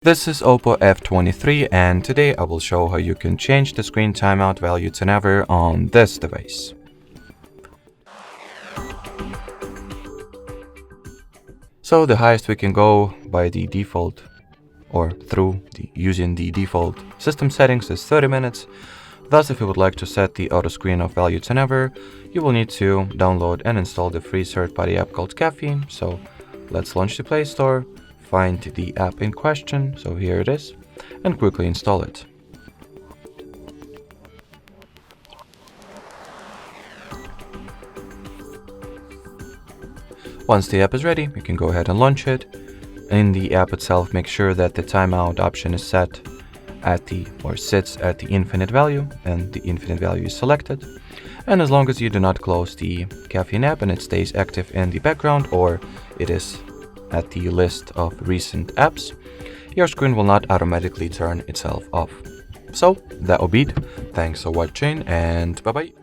This is OPPO F23 and today I will show how you can change the screen timeout value to never on this device. So the highest we can go by the default or using the default system settings is 30 minutes. Thus, if you would like to set the auto screen off value to never, you will need to download and install the free third-party app called Caffeine. So let's launch the Play Store. Find the app in question, so here it is, and quickly install it. Once the app is ready, you can go ahead and launch it. In the app itself, make sure that the timeout option is set at sits at the infinite value, and the infinite value is selected. And as long as you do not close the Caffeine app and it stays active in the background, or it is at the list of recent apps, your screen will not automatically turn itself off. So that will be it. Thanks for watching and bye bye.